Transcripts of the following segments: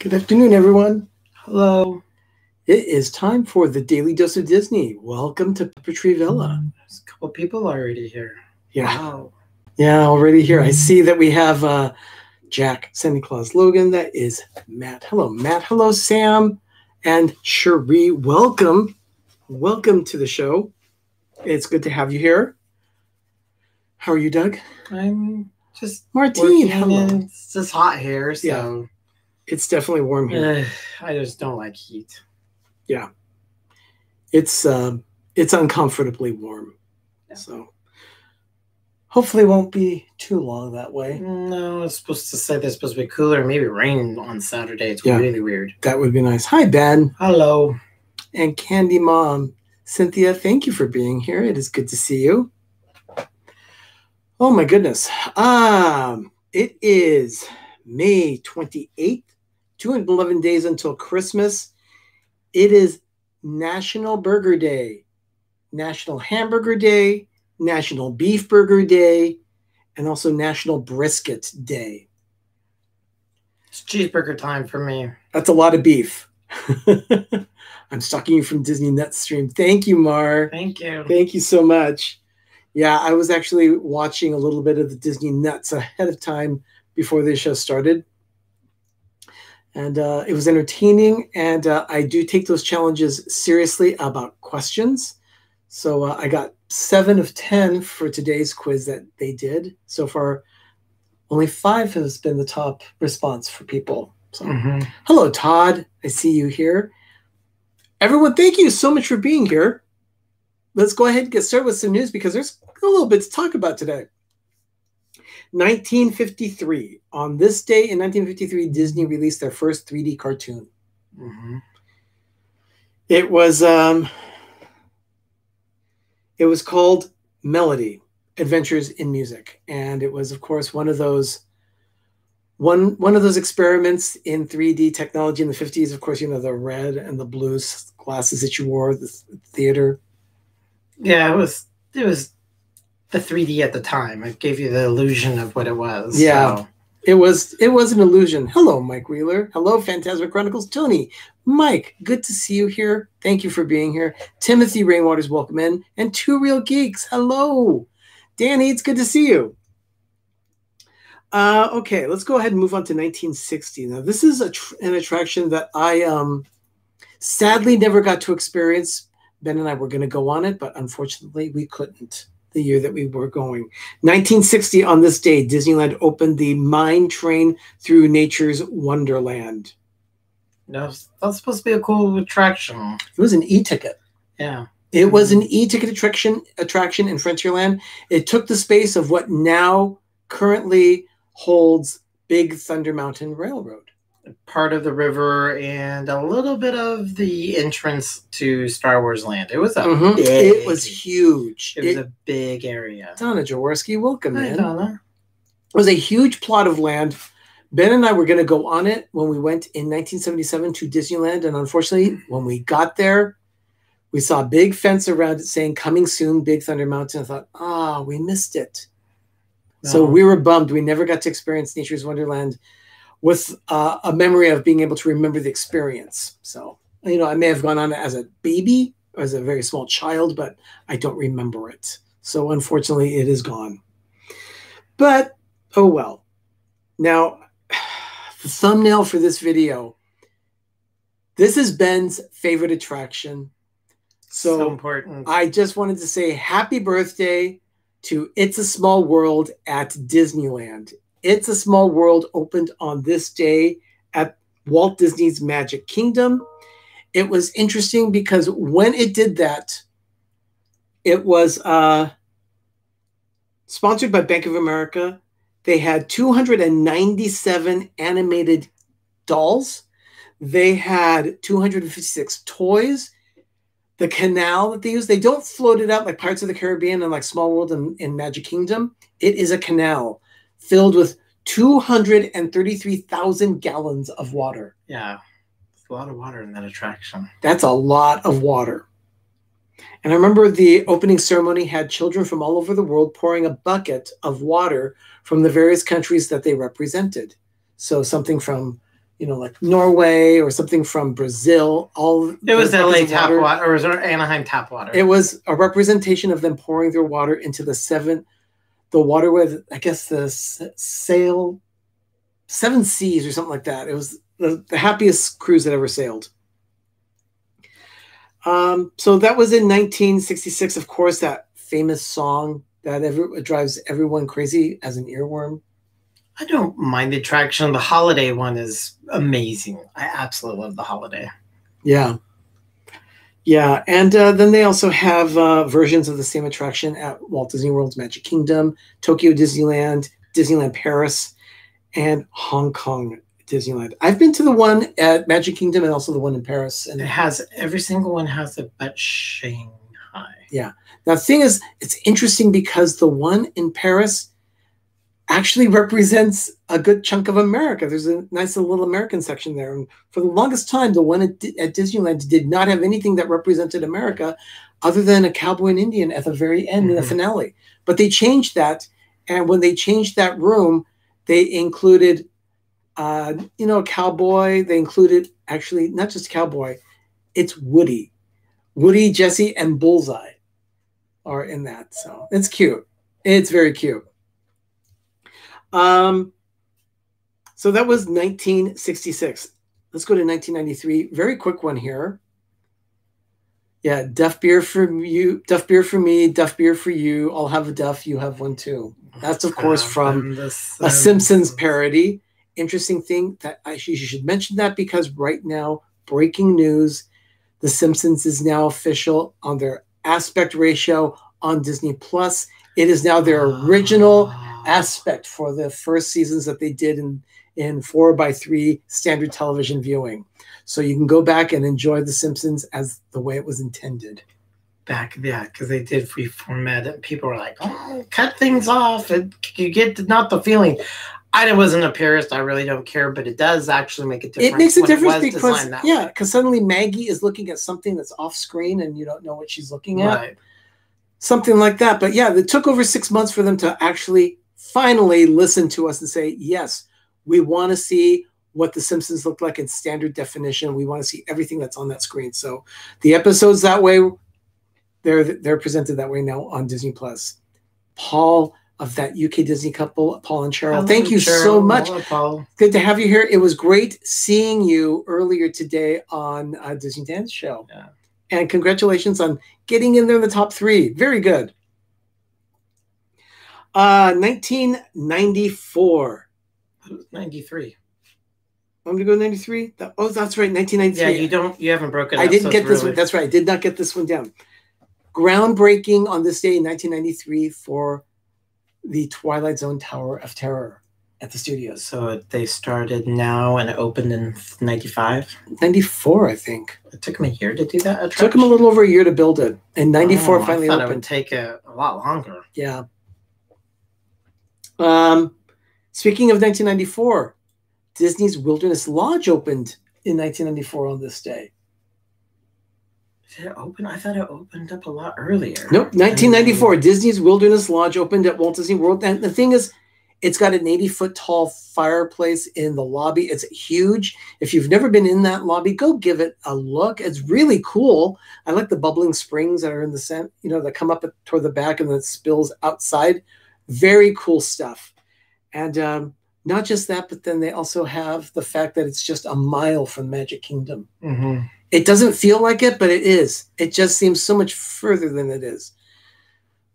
Good afternoon, everyone. Hello. It is time for the Daily Dose of Disney. Welcome to Pepper Tree Villa. There's a couple people already here. Yeah. Wow. Yeah, already here. I see that we have Jack, Santa Claus, Logan. That is Matt. Hello, Matt. Hello, Sam. And Cherie, welcome. Welcome to the show. It's good to have you here. How are you, Doug? I'm just Martine, hello. It's just hot here, so Yeah. It's definitely warm here. I just don't like heat. Yeah. It's uncomfortably warm. Yeah. So hopefully it won't be too long that way. No, it's supposed to say there's supposed to be cooler, maybe rain on Saturday. It's Yeah. really weird. That would be nice. Hi, Ben. Hello. And Candy Mom. Cynthia, thank you for being here. It is good to see you. Oh my goodness. It is May 28th, 211 days until Christmas. It is National Burger Day, National Hamburger Day, National Beef Burger Day, and also National Brisket Day. It's cheeseburger time for me. That's a lot of beef. I'm stalking you from Disney Nut Stream. Thank you, Mar. Thank you. Thank you so much. Yeah, I was actually watching a little bit of the Disney Nuts ahead of time before the show started. And it was entertaining. And I do take those challenges seriously about questions. So I got 7 of 10 for today's quiz that they did. So far, only 5 has been the top response for people. So, Hello, Todd. I see you here. Everyone, thank you so much for being here. Let's go ahead and get started with some news because there's a little bit to talk about today. 1953. On this day in 1953, Disney released their first 3D cartoon. It was called Melody, Adventures in Music, and it was, of course, one of those experiments in 3D technology in the 50s. Of course, you know, the red and the blue glasses that you wore at the theater. Yeah, it was the 3D at the time. It gave you the illusion of what it was. Yeah, so. It was an illusion. Hello, Mike Wheeler. Hello, Phantasma Chronicles. Tony, Mike, good to see you here. Thank you for being here. Timothy Rainwaters, welcome in. And Two Real Geeks, hello. Danny, it's good to see you. Okay, let's go ahead and move on to 1960. Now, this is an attraction that I sadly never got to experience. Ben and I were going to go on it, but unfortunately we couldn't the year that we were going. 1960, on this day, Disneyland opened the Mine Train Through Nature's Wonderland. No, that's supposed to be a cool attraction. It was an e-ticket. Yeah. It was an e-ticket attraction in Frontierland. It took the space of what now currently holds Big Thunder Mountain Railroad. Part of the river and a little bit of the entrance to Star Wars Land. It was it was huge. It was a big area. Donna Jaworski, welcome in. Hi, Donna. It was a huge plot of land. Ben and I were going to go on it when we went in 1977 to Disneyland, and unfortunately, when we got there, we saw a big fence around it saying "Coming soon, Big Thunder Mountain." I thought, we missed it. No. So we were bummed. We never got to experience Nature's Wonderland with a memory of being able to remember the experience. So, you know, I may have gone on it as a baby, or as a very small child, but I don't remember it. So unfortunately, it is gone. But, oh well. Now, the thumbnail for this video, this is Ben's favorite attraction. So important. I just wanted to say happy birthday to It's a Small World at Disneyland. It's a Small World opened on this day at Walt Disney's Magic Kingdom. It was interesting because when it did that, it was sponsored by Bank of America. They had 297 animated dolls. They had 256 toys. The canal that they use, they don't float it out like Pirates of the Caribbean and like Small World in Magic Kingdom. It is a canal filled with 233,000 gallons of water. Yeah, it's a lot of water in that attraction. That's a lot of water. And I remember the opening ceremony had children from all over the world pouring a bucket of water from the various countries that they represented. So something from, like Norway or something from Brazil. It was LA tap water, or was it Anaheim tap water? It was a representation of them pouring their water into the water with, I guess, the seven seas or something like that. It was the happiest cruise that ever sailed. So that was in 1966, of course, that famous song that drives everyone crazy as an earworm. I don't mind the attraction. The holiday one is amazing. I absolutely love the holiday. Yeah. Yeah. And then they also have versions of the same attraction at Walt Disney World's Magic Kingdom, Tokyo Disneyland, Disneyland Paris, and Hong Kong Disneyland. I've been to the one at Magic Kingdom and also the one in Paris. And it has, every single one has it but Shanghai. Yeah. Now, the thing is, it's interesting because the one in Paris actually represents a good chunk of America. There's a nice little American section there. And for the longest time, the one at Disneyland did not have anything that represented America other than a cowboy and Indian at the very end in the finale. But they changed that. And when they changed that room, they included, a cowboy. They included, actually, not just cowboy, it's Woody. Woody, Jesse, and Bullseye are in that. So it's cute. It's very cute. So that was 1966. Let's go to 1993. Very quick one here. Yeah, Duff beer for you, Duff beer for me, Duff beer for you. I'll have a Duff, you have one too. That's of course from a Simpsons parody. Interesting thing that you should mention that because right now, breaking news, The Simpsons is now official on their aspect ratio on Disney Plus. It is now their original aspect for the first seasons that they did in 4:3 standard television viewing. So you can go back and enjoy The Simpsons as the way it was intended. Because they did reformat it. People were like, oh, cut things off. You get not the feeling. I wasn't a purist. I really don't care, but it does actually make a difference. It makes a difference because suddenly Maggie is looking at something that's off screen and you don't know what she's looking at. Right. Something like that. But yeah, it took over 6 months for them to actually finally listen to us and say, yes, we want to see what The Simpsons look like in standard definition. We want to see everything that's on that screen. So the episodes that way, they're presented that way now on Disney Plus. Paul of that UK Disney couple, Paul and Cheryl, thank you so much. Hello, Paul. Good to have you here. It was great seeing you earlier today on Disney Dance Show. Yeah. And congratulations on getting in there in the top 3. Very good. 1994. 93. I'm gonna go 93. Oh, that's right, 1993. Yeah, you haven't broken. I didn't get this one. That's right. I did not get this one down. Groundbreaking on this day in 1993 for the Twilight Zone Tower of Terror at the studios. So they started now and it opened in 95? 94, I think. It took them a year to do that? It took them a little over a year to build it. And 94 finally I thought opened. It would take a lot longer. Yeah. Speaking of 1994, Disney's Wilderness Lodge opened in 1994 on this day. Did it open? I thought it opened up a lot earlier. Nope, 1994. Disney's Wilderness Lodge opened at Walt Disney World. And the thing is, it's got an 80-foot tall fireplace in the lobby. It's huge. If you've never been in that lobby, go give it a look. It's really cool. I like the bubbling springs that are in the center, that come up toward the back and then it spills outside. Very cool stuff. And not just that, but then they also have the fact that it's just a mile from Magic Kingdom. Mm-hmm. It doesn't feel like it, but it is. It just seems so much further than it is.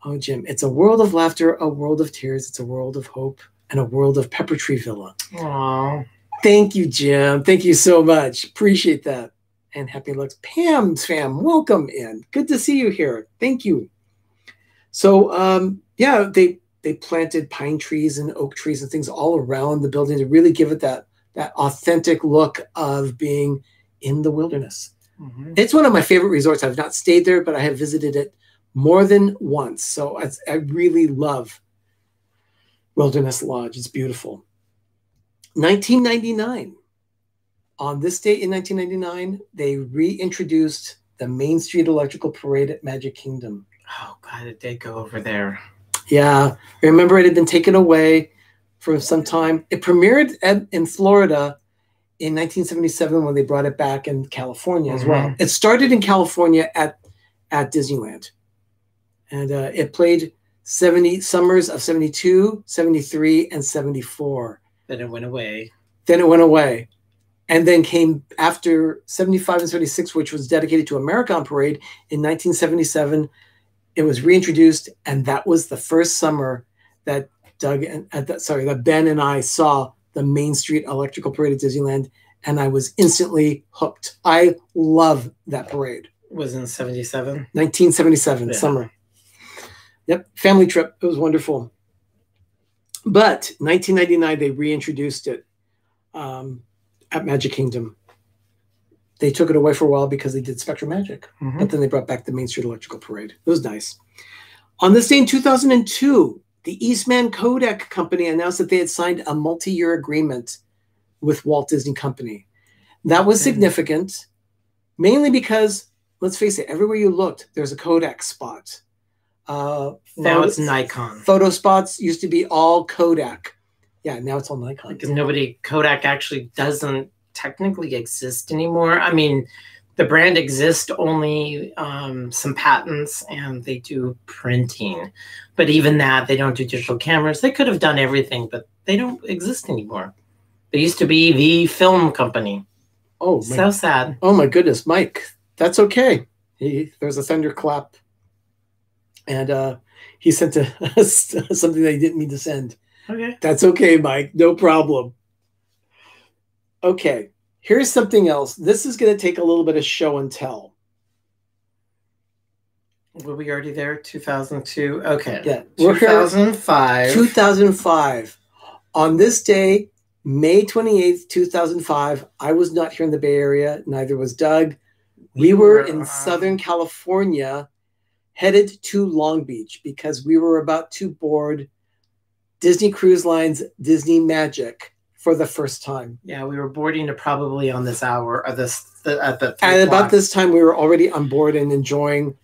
Oh, Jim, it's a world of laughter, a world of tears. It's a world of hope and a world of Pepper Tree Villa. Aww. Thank you, Jim. Thank you so much. Appreciate that. And happy looks. Pam's fam, welcome in. Good to see you here. Thank you. So, yeah, they planted pine trees and oak trees and things all around the building to really give it that authentic look of being in the wilderness. Mm-hmm. It's one of my favorite resorts. I've not stayed there, but I have visited it more than once. So I really love Wilderness Lodge. It's beautiful. 1999. On this date in 1999, they reintroduced the Main Street Electrical Parade at Magic Kingdom. Oh, God, it did go over there. Yeah. Remember, it had been taken away for some time. It premiered in Florida in 1977 when they brought it back in California as well. It started in California at Disneyland. And it played 70 summers of 72, 73, and 74. Then it went away. And then came after 75 and 76, which was dedicated to America on Parade in 1977. It was reintroduced, and that was the first summer that that Ben and I saw the Main Street Electrical Parade at Disneyland, and I was instantly hooked. I love that parade. Was in 77? 1977, summer. Yep, family trip. It was wonderful. But 1999, they reintroduced it at Magic Kingdom. They took it away for a while because they did Spectrum Magic, but then they brought back the Main Street Electrical Parade. It was nice. On this day in 2002, the Eastman Kodak Company announced that they had signed a multi-year agreement with Walt Disney Company. That was significant, mainly because, let's face it, everywhere you looked, there's a Kodak spot. Now it's Nikon. Photo spots used to be all Kodak. Yeah, now it's all Nikon. Because Kodak actually doesn't technically exist anymore. I mean, the brand exists, only some patents, and they do printing. But even that, they don't do digital cameras. They could have done everything, but they don't exist anymore. They used to be the film company. Oh, so sad. Oh my goodness, Mike. That's okay. There's a thunderclap. And he sent us something that he didn't mean to send. Okay. That's okay, Mike. No problem. Okay. Here's something else. This is going to take a little bit of show and tell. Were we already there? 2002? Okay. Yeah. 2005. 2005. On this day, May 28th, 2005, I was not here in the Bay Area. Neither was Doug. We were in Southern California, headed to Long Beach because we were about to board Disney Cruise Line's Disney Magic for the first time. Yeah, we were boarding it probably on this hour, or at the and about this time, we were already on board and enjoying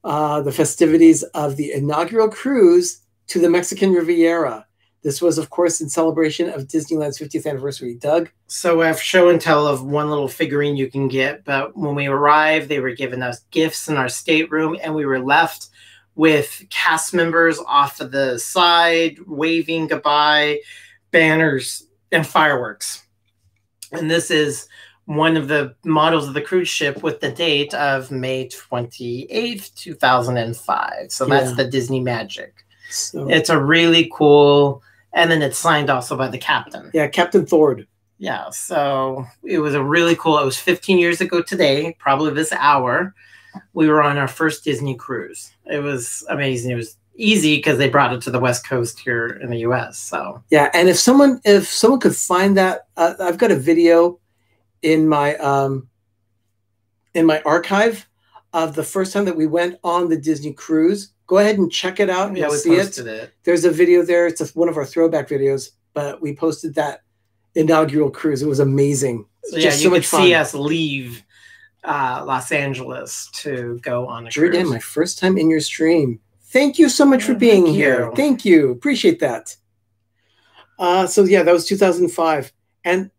the festivities of the inaugural cruise to the Mexican Riviera. This was, of course, in celebration of Disneyland's 50th anniversary. Doug? So I have show and tell of one little figurine you can get. But when we arrived, they were giving us gifts in our stateroom, and we were left with cast members off to the side, waving goodbye, banners, and fireworks. And this is one of the models of the cruise ship with the date of May 28th, 2005. So that's the Disney Magic. So it's a really cool... And then it's signed also by the captain. Yeah, Captain Thord. Yeah, so it was a really cool... It was 15 years ago today, probably this hour. We were on our first Disney cruise. It was amazing. It was easy because they brought it to the West Coast here in the U.S. So yeah, and if someone could find that, I've got a video in my archive of the first time that we went on the Disney cruise. Go ahead and check it out. And you'll see it. There's a video there. It's one of our throwback videos, but we posted that inaugural cruise. It was amazing. So yeah, you could see us leave Los Angeles to go on a cruise. Jordan, my first time in your stream. Thank you so much for being here. Thank you. Appreciate that. So yeah, that was 2005. And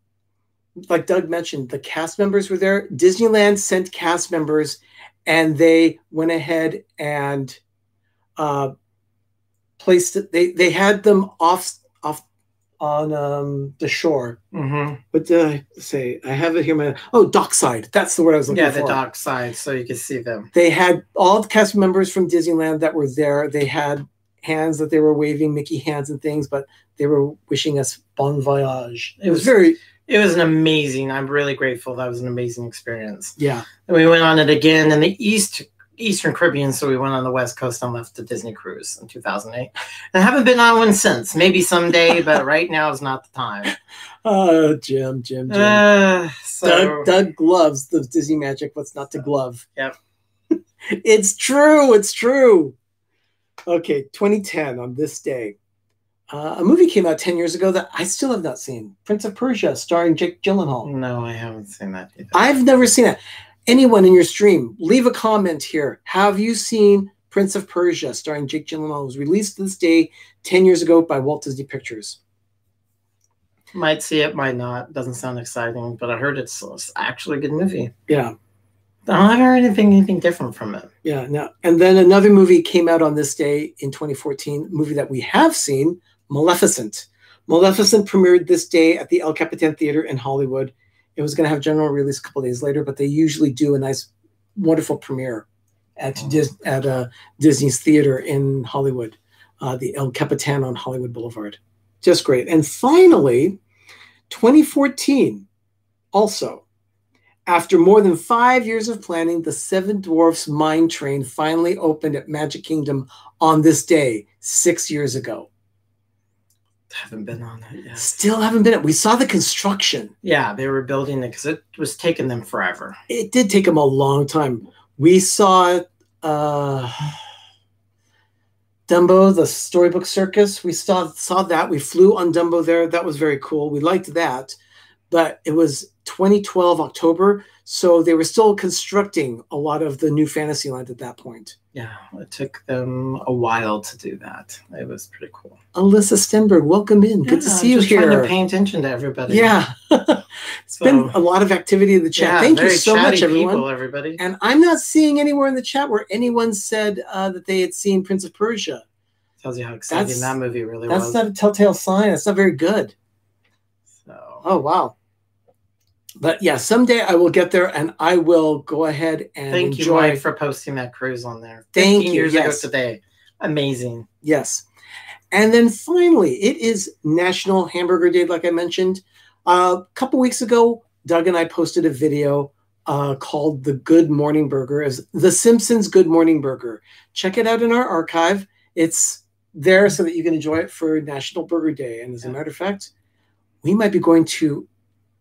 like Doug mentioned, the cast members were there. Disneyland sent cast members, and they went ahead and placed it. They had them off on the shore. What did I say? I have it here. Dockside. That's the word I was looking for. Yeah, the dockside, so you could see them. They had all the cast members from Disneyland that were there. They had hands that they were waving, Mickey hands and things, but they were wishing us bon voyage. It was an amazing. I'm really grateful. That was an amazing experience. Yeah. And we went on it again in the Eastern Caribbean, so we went on the West Coast and left the Disney cruise in 2008. And I haven't been on one since. Maybe someday, but right now is not the time. Jim. Doug loves the Disney Magic. What's not to glove? Yep. It's true. Okay, 2010 on this day. A movie came out 10 years ago that I still have not seen. Prince of Persia, starring Jake Gyllenhaal. No, I haven't seen that either. I've never seen it. Anyone in your stream, leave a comment here. Have you seen Prince of Persia, starring Jake Gyllenhaal? It was released this day 10 years ago by Walt Disney Pictures. Might see it, might not. Doesn't sound exciting, but I heard it's actually a good movie. Yeah. I haven't heard anything different from it. Yeah. No. And then another movie came out on this day in 2014, movie that we have seen, Maleficent. Maleficent premiered this day at the El Capitan Theater in Hollywood. It was going to have general release a couple days later, but they usually do a nice, wonderful premiere at Disney's theater in Hollywood, the El Capitan on Hollywood Boulevard. Just great. And finally, 2014, also, after more than 5 years of planning, the Seven Dwarfs Mine Train finally opened at Magic Kingdom on this day, 6 years ago. Haven't been on it yet. Still haven't been. We saw the construction. Yeah, they were building it because it was taking them forever. It did take them a long time. We saw Dumbo, the Storybook Circus. We saw that. We flew on Dumbo there. That was very cool. We liked that. But it was 2012 October, so they were still constructing a lot of the new Fantasyland at that point. Yeah, it took them a while to do that. It was pretty cool. Alyssa Stenberg, welcome in. Good to see you here. Trying to pay attention to everybody. Yeah. It's been a lot of activity in the chat. Thank you so much, everyone. Everybody. And I'm not seeing anywhere in the chat where anyone said that they had seen Prince of Persia. Tells you how exciting that movie really was. That's not a telltale sign. That's not very good. So. Oh, wow. But yeah, someday I will get there and I will go ahead and Thank you, Mike, for posting that cruise on there. Thank you. Years ago today. Amazing. Yes. And then finally, it is National Hamburger Day, like I mentioned. A couple weeks ago, Doug and I posted a video called The Good Morning Burger, as The Simpsons Good Morning Burger. Check it out in our archive. It's there so that you can enjoy it for National Burger Day. And as a matter of fact, we might be going to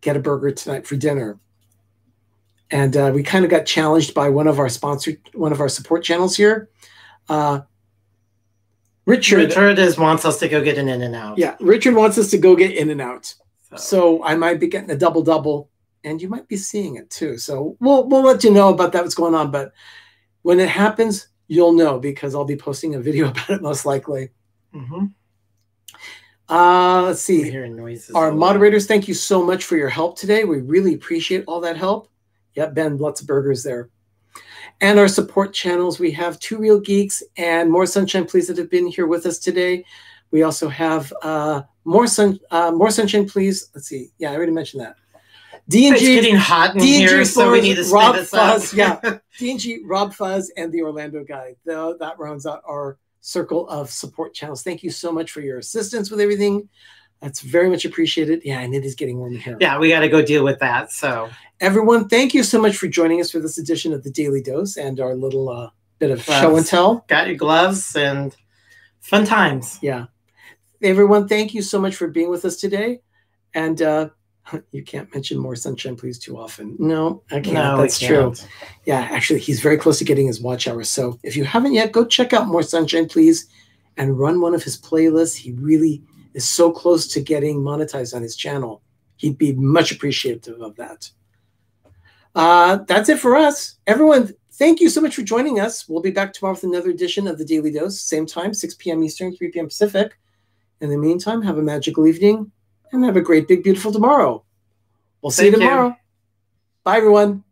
get a burger tonight for dinner. And we kind of got challenged by one of our support channels here. Richard wants us to go get an In-N-Out. Yeah, Richard wants us to go get In-N-Out. So I might be getting a double, and you might be seeing it too. So we'll let you know about that, what's going on. But when it happens, you'll know because I'll be posting a video about it most likely. Mm-hmm. Let's see. Hearing noises. Our moderators, thank you so much for your help today. We really appreciate all that help. Yep, Ben, lots of burgers there. And our support channels, we have Two Real Geeks and More Sunshine Please that have been here with us today. We also have More Sunshine Please. Let's see. Yeah, I already mentioned that. D&G, it's getting hot in here, so we need to Rob Fuzz. Yeah, D&G, Rob Fuzz, and the Orlando Guy. That rounds out our circle of support channels. Thank you so much for your assistance with everything. That's very much appreciated. Yeah, and it is getting warm in here. Yeah, we got to go deal with that. So everyone, thank you so much for joining us for this edition of the Daily Dose and our little bit of show and tell. Got your gloves and fun times. Yeah. Everyone, thank you so much for being with us today. And you can't mention More Sunshine Please too often. No, I can't. No, that's true. Yeah, actually, he's very close to getting his watch hour. So if you haven't yet, go check out More Sunshine Please and run one of his playlists. He really is so close to getting monetized on his channel. He'd be much appreciative of that. That's it for us. Everyone, thank you so much for joining us. We'll be back tomorrow with another edition of the Daily Dose. Same time, 6 p.m. Eastern, 3 p.m. Pacific. In the meantime, have a magical evening and have a great, big, beautiful tomorrow. We'll see you tomorrow. Bye, everyone.